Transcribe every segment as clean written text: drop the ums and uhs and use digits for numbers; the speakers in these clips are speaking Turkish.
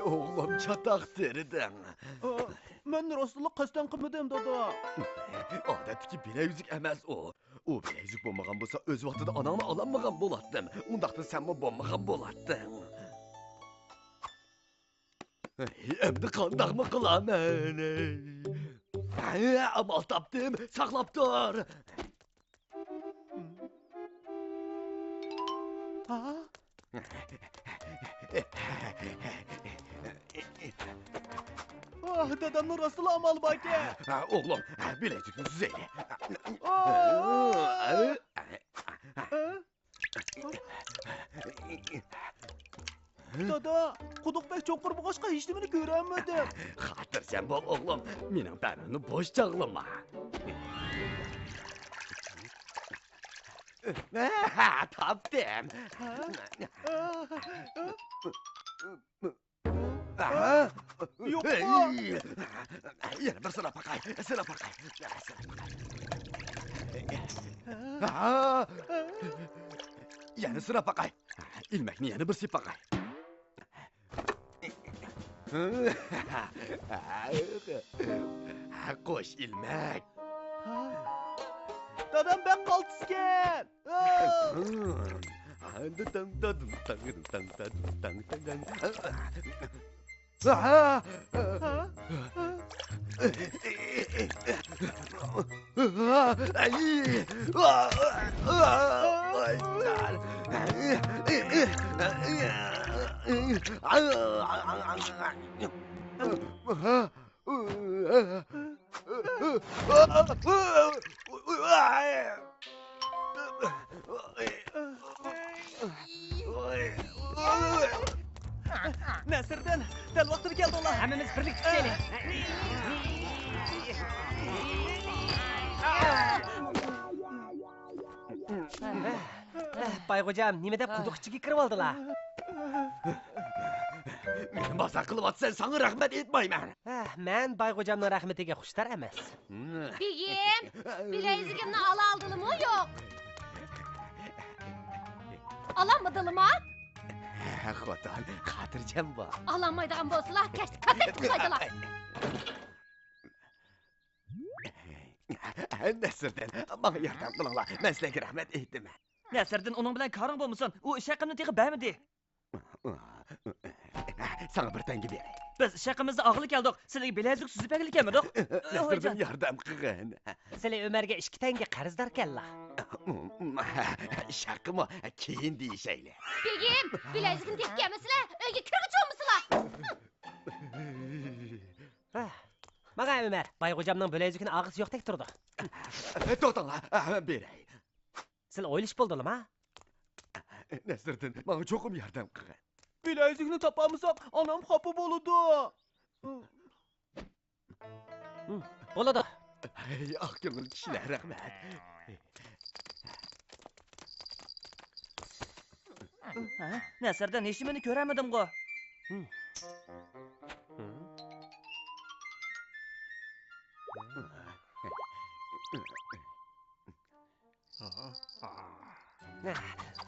Oğlum çatak derdim. Ben rostluq qasdan qilmadim, dada. Adetki bilezik emas o. O bilezik bo'lmagan bo'lsa, o'z vaqtida onangni ololmagan bo'lardim. Undaqda senmi bo'lmagan bo'larding. Endi qandaqmi qilaman? Amal topdim, saqlab tur. Ha? Dadamning rostli amal baka. Oğlum, bilezikni süzeyle. Dada, quduq bek cho'qir bo'lg'achqa hech nimani ko'rolmadim. Xotirjam bo'l o'g'lim, mening tanamni bo'sh chog'lama. Topdim. Yo'q. Yana bir sıra bakay, sıra bakay. Yana sıra bakay. İlmekni yana bir sip bakay. Qo'sh ilmek. Dadam bek qaltisgan. Nasırdan, dal vaqtida keldi ular. Hammamiz birlik tutaylik. Bayxo'jam, nima deb quduq ichiga kirib oldilar? Meni mazaq qilyapsan, sana rahmat etmayman. Men Bayxo'jamning rahmatiga xushtar emas. Beyim, bilezikimni ala aldılımı yok. Alamadılım ha? Xotin, xotirjam bo'l. Alamaydigan bo'lsalar, kashni katak qilsaydilar. Nasırdan, bana yardım qilinglar. Men sizlarga rahmat etdim. Nasırdan onun bilan koring bo'lmasin, u ish haqimni tegib bermadi. Sana bir tenge beray. Biz ish haqimizda og'ili keldik. Sizlarga bilezik suzib berganmidik? Nasırdan yardım qilgin. Sizlar Ömerga 2 tanga qarzdor ekanlar. Ish haqimi keyin deyishayli. Beyim, bilezikini tekkamisilar, uyga kirgich olmasılar. Mana Ömer, Bayxo'jamning bilezikini og'iz yo'qdek turdi. To'xtanglar, beray. Sizlar o'ylish bo'ldingmi? Nasırdan, bana çoxum yardım qilgin. Bilezikni topamizsak, onam xafa bo'ladi. Bo'ladi. Ah ko'ngil kishilar rahmat. Nasırdan hech nimani ko'ramadim-ku.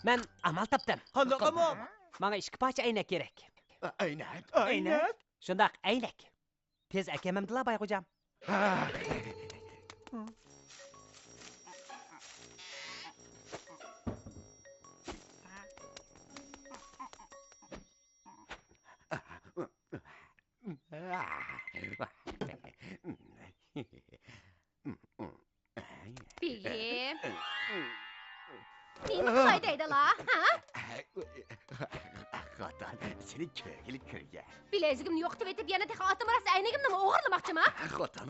Men amal topdim. Qanday amal? Menga 2 parcha aynak kerak. Aynak. Aynak. Shundaq, aynak. Tez akamamdilar Bayxo'jam. Beyim, meni qaydaydilar, ha? Xotin, seni ko'ngil kirgan. Bilezigimni yo'q deb aytib, yana teqa otim rosa aynagimni o'g'irlamoqchimi? Xotin,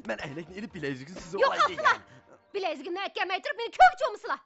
men aynakni ilib bilezikni siz Yo'q, haqsizlar. Bilezigimni aytganmay turib, meni ko'gich olmasılar.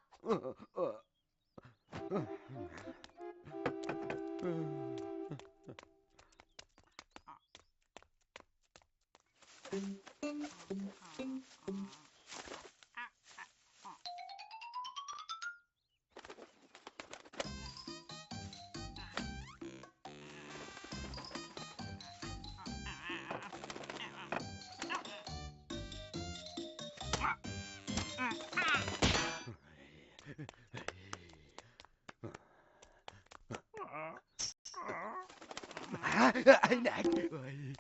Aynak. Ay.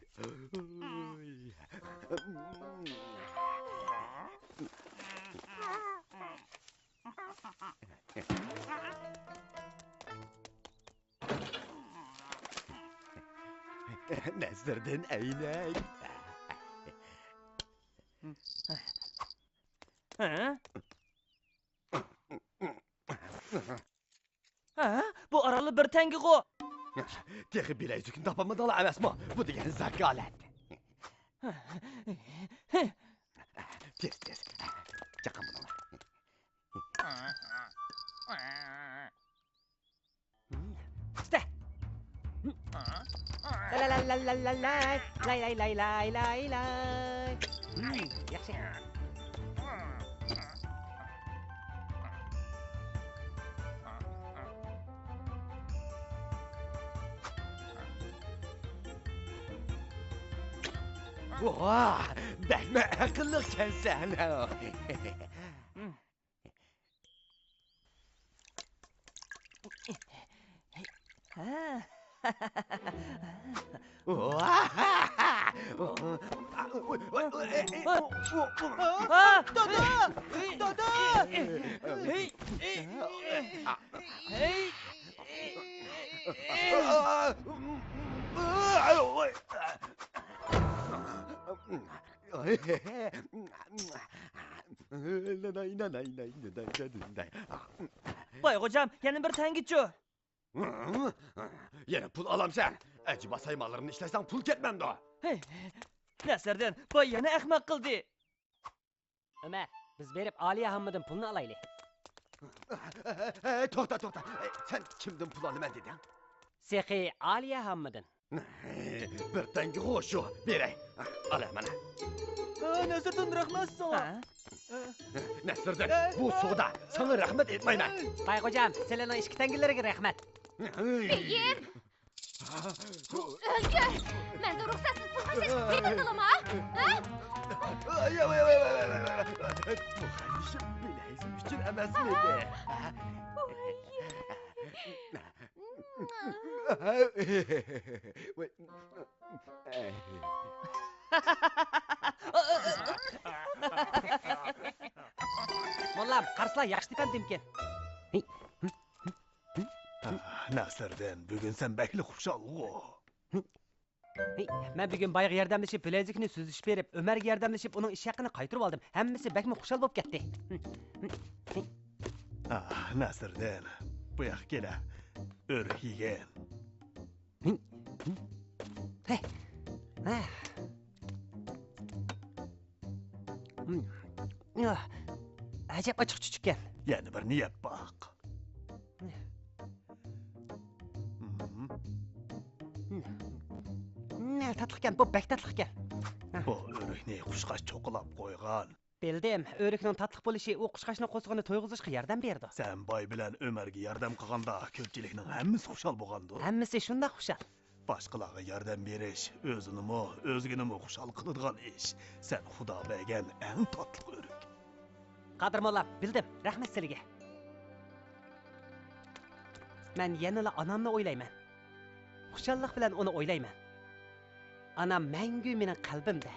Nasır'dan aynak. Ha? Ha? Bu aralı bir tengi o. Texi bilezikini tapamadılar emasmı? Bu degen zakalet. Tez tez. Çakın bunu. İşte. La la la la la la lay lay lay lay lay lay. Yaxşı. Vah! Bəkmə akıllıksən sən. Ha. Ha! Dada! Dada! Hey! Hey! Vay hocam, yana bir tengi ço. Yine pul alam sen. Acaba saymalarını işlesen pul ketmem da. Hey! Nasırdan, vay yana ahmak kıldı. Ömer, biz berip Aliye Hammad'ın pulunu alaylı. Toxta toxta. Sen kimdin pul alı mən dedin? Sehi Aliye Hammad'ın. Bir tengi hoşu. Berey. Al bana. Nasır'dan rahmet sana. Ha? Nesir'den bu suda sana rahmet etmeymen. Bay hocam, Selena işki tengillerine rahmet. Beyim. Özgür. Ben de ruhsatsız pul taşıyıp getirdim ha? Ha? Ay ay ay ay ay ay. Bu kardeşim bileyim için emez miydi? Mollam, qarsılar yaxşı dipen demken. Nasır'dan bugün sen bekli kuşallı. Ben bugün bayık yardımlaşıp bilezikini süzüş berip, Ömer'e yardımlaşıp onun iş hakkını kaytırıp aldım. Hemmisi bekmi kuşal bop gitti. Ah, Nasır'dan bu yak gele örük yiyen. Acayip açık çüçükken. Yani bir niyet bak. Ne tatlıkken, bu bek tatlıkken. Bu örükni kuşkaç çokulap koygan. Bildim, örüknün tatlık buluşu o kuşkaşına kosugunu toyguzuşka yardım berdi. Sen bay bilen Ömer'ge yardım kılganda köpçiliknin hemmisi kuşal boğandı. Hemmisi şunda kuşal. Başkalarga yardım beriş, özünümü, özgünümü kuşal kılıdgan iş. Sen Xuda begen en tatlı örük. Kadir mollam, bildim, rahmet silige. Ben yanıla anamla oylayman. Kuşallık bilen onu oylayman. Anam мәңгү менің қалбымда.